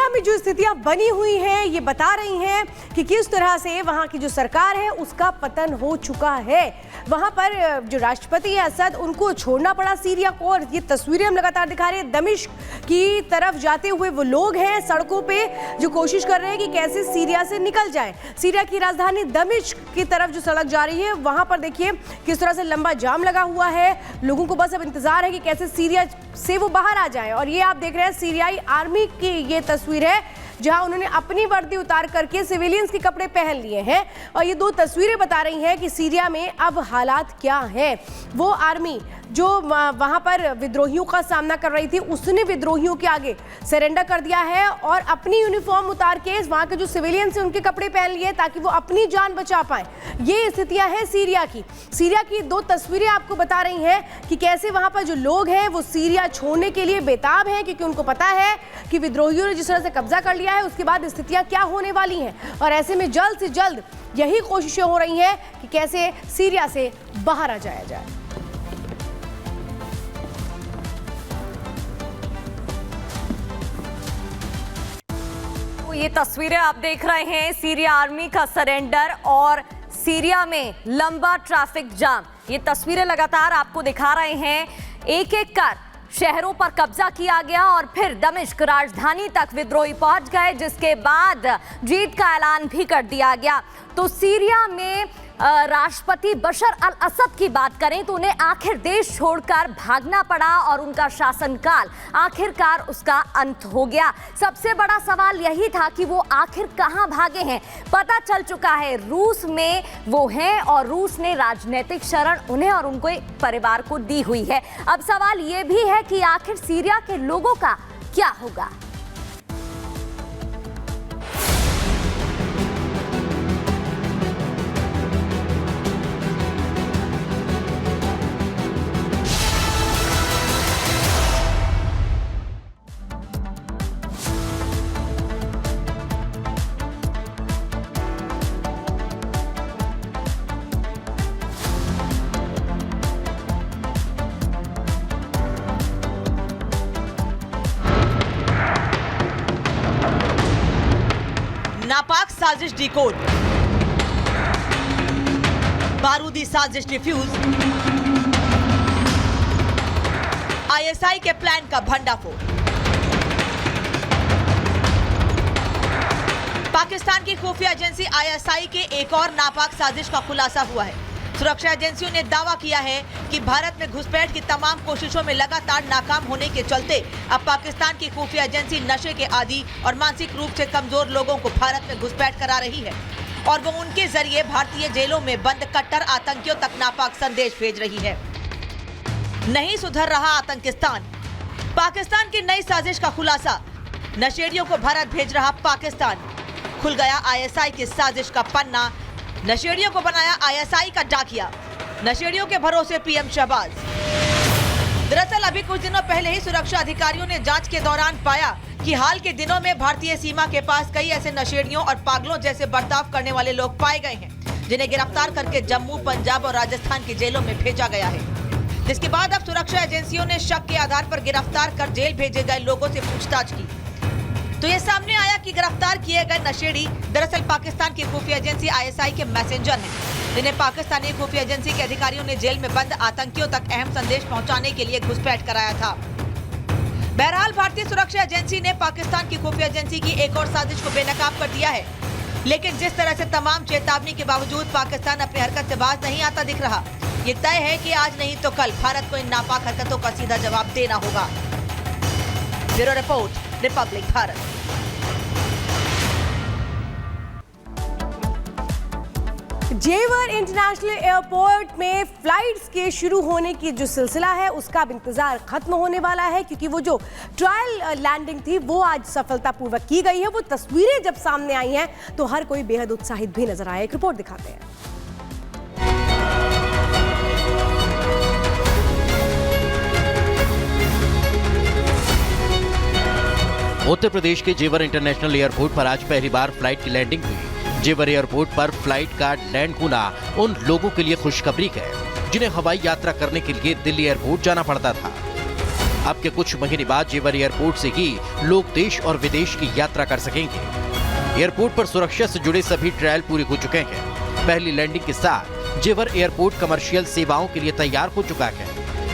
Syria में जो स्थितियां बनी हुई हैं ये बता रही हैं कि किस तरह से वहां की जो सरकार है उसका पतन हो चुका है। वहां पर जो राष्ट्रपति है असद, उनको छोड़ना पड़ा सीरिया को, और ये तस्वीरें हम लगातार दिखा रहे हैं। दमिश्क की तरफ जाते हुए वो लोग हैं सड़कों पे जो कोशिश कर रहे हैं कि कैसे सीरिया से निकल जाए। सीरिया की राजधानी दमिश्क की तरफ जो सड़क जा रही है वहां पर देखिए किस तरह से लंबा जाम लगा हुआ है। लोगों को बस अब इंतजार है कि कैसे सीरिया से वो बाहर आ जाए। और ये आप देख रहे हैं सीरियाई आर्मी की ये तस्वीर है जहां उन्होंने अपनी वर्दी उतार करके सिविलियंस के कपड़े पहन लिए हैं। और ये दो तस्वीरें बता रही हैं कि सीरिया में अब हालात क्या हैं। वो आर्मी जो वहां पर विद्रोहियों का सामना कर रही थी उसने विद्रोहियों के आगे सरेंडर कर दिया है और अपनी यूनिफॉर्म उतार के वहां के जो सिविलियंस हैं उनके कपड़े पहन लिए ताकि वो अपनी जान बचा पाए। ये स्थितियां हैं सीरिया की। सीरिया की दो तस्वीरें आपको बता रही हैं कि कैसे वहां पर जो लोग हैं वो सीरिया छोड़ने के लिए बेताब हैं, क्योंकि उनको पता है कि विद्रोहियों ने जिस तरह से कब्जा कर लिया है उसके बाद स्थितियां क्या होने वाली हैं। और ऐसे में जल्द से जल्द यही कोशिशें हो रही हैं कि कैसे सीरिया से बाहर आ जाया जाए। ये तस्वीरें आप देख रहे हैं सीरिया आर्मी का सरेंडर और सीरिया में लंबा ट्रैफिक जाम। ये तस्वीरें लगातार आपको दिखा रहे हैं। एक एक कर शहरों पर कब्जा किया गया और फिर दमिश्क राजधानी तक विद्रोही पहुंच गए, जिसके बाद जीत का ऐलान भी कर दिया गया। तो सीरिया में राष्ट्रपति बशर अल असद की बात करें तो उन्हें आखिर देश छोड़कर भागना पड़ा और उनका शासनकाल आखिरकार उसका अंत हो गया। सबसे बड़ा सवाल यही था कि वो आखिर कहां भागे हैं। पता चल चुका है रूस में वो हैं और रूस ने राजनीतिक शरण उन्हें और उनके परिवार को दी हुई है। अब सवाल ये भी है कि आखिर सीरिया के लोगों का क्या होगा। नापाक साजिश डिकोड, बारूदी साजिश डिफ्यूज, आईएसआई के प्लान का भंडाफोड़। पाकिस्तान की खुफिया एजेंसी आईएसआई के एक और नापाक साजिश का खुलासा हुआ है। सुरक्षा एजेंसियों ने दावा किया है कि भारत में घुसपैठ की तमाम कोशिशों में लगातार नाकाम होने के चलते अब पाकिस्तान की खुफिया एजेंसी नशे के आदी और मानसिक रूप से कमजोर लोगों को भारत में घुसपैठ करा रही है और वो उनके जरिए भारतीय जेलों में बंद कट्टर आतंकियों तक नापाक संदेश भेज रही है। नहीं सुधर रहा आतंकिस्तान। पाकिस्तान की नई साजिश का खुलासा, नशेड़ियों को भारत भेज रहा पाकिस्तान। खुल गया आईएसआई की साजिश का पन्ना, नशेड़ियों को बनाया आईएसआई का डाकिया, नशेड़ियों के भरोसे पीएम शहबाज। दरअसल अभी कुछ दिनों पहले ही सुरक्षा अधिकारियों ने जांच के दौरान पाया कि हाल के दिनों में भारतीय सीमा के पास कई ऐसे नशेड़ियों और पागलों जैसे बर्ताव करने वाले लोग पाए गए हैं, जिन्हें गिरफ्तार करके जम्मू, पंजाब और राजस्थान की जेलों में भेजा गया है। जिसके बाद अब सुरक्षा एजेंसियों ने शक के आधार पर गिरफ्तार कर जेल भेजे गए लोगों से पूछताछ की तो ये सामने आया कि गिरफ्तार किए गए नशेड़ी दरअसल पाकिस्तान की खुफिया एजेंसी आईएसआई के मैसेंजर हैं, जिन्हें पाकिस्तानी खुफिया एजेंसी के अधिकारियों ने जेल में बंद आतंकियों तक अहम संदेश पहुंचाने के लिए घुसपैठ कराया था। बहरहाल भारतीय सुरक्षा एजेंसी ने पाकिस्तान की खुफिया एजेंसी की एक और साजिश को बेनकाब कर दिया है, लेकिन जिस तरह से तमाम चेतावनी के बावजूद पाकिस्तान अपनी हरकत से बाज नहीं आता दिख रहा, ये तय है कि आज नहीं तो कल भारत को इन नापाक हरकतों का सीधा जवाब देना होगा। Bureau report, Republic Bharat. जेवर इंटरनेशनल एयरपोर्ट में फ्लाइट्स के शुरू होने की जो सिलसिला है उसका अब इंतजार खत्म होने वाला है, क्योंकि वो जो ट्रायल लैंडिंग थी वो आज सफलतापूर्वक की गई है। वो तस्वीरें जब सामने आई हैं तो हर कोई बेहद उत्साहित भी नजर आया। एक रिपोर्ट दिखाते हैं। उत्तर प्रदेश के जेवर इंटरनेशनल एयरपोर्ट पर आज पहली बार फ्लाइट की लैंडिंग हुई। जेवर एयरपोर्ट पर फ्लाइट का लैंड होना उन लोगों के लिए खुशखबरी है जिन्हें हवाई यात्रा करने के लिए दिल्ली एयरपोर्ट जाना पड़ता था। अब के कुछ महीने बाद जेवर एयरपोर्ट से ही लोग देश और विदेश की यात्रा कर सकेंगे। एयरपोर्ट पर सुरक्षा से जुड़े सभी ट्रायल पूरे हो चुके हैं। पहली लैंडिंग के साथ जेवर एयरपोर्ट कमर्शियल सेवाओं के लिए तैयार हो चुका है।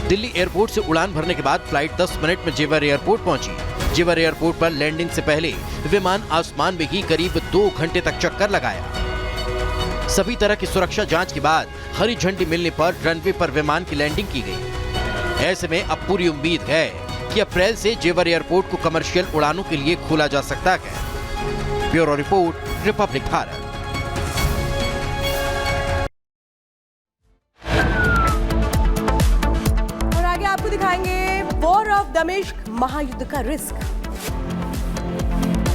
दिल्ली एयरपोर्ट से उड़ान भरने के बाद फ्लाइट 10 मिनट में जेवर एयरपोर्ट पहुंची। जेवर एयरपोर्ट पर लैंडिंग से पहले विमान आसमान में ही करीब 2 घंटे तक चक्कर लगाया। सभी तरह की सुरक्षा जांच के बाद हरी झंडी मिलने पर रनवे पर विमान की लैंडिंग की गई। ऐसे में अब पूरी उम्मीद है कि अप्रैल से जेवर एयरपोर्ट को कमर्शियल उड़ानों के लिए खोला जा सकता है। Bureau report, Republic Bharat. और आगे आपको दिखाएंगे वॉर ऑफ दमिश्क, महायुद्ध का रिस्क।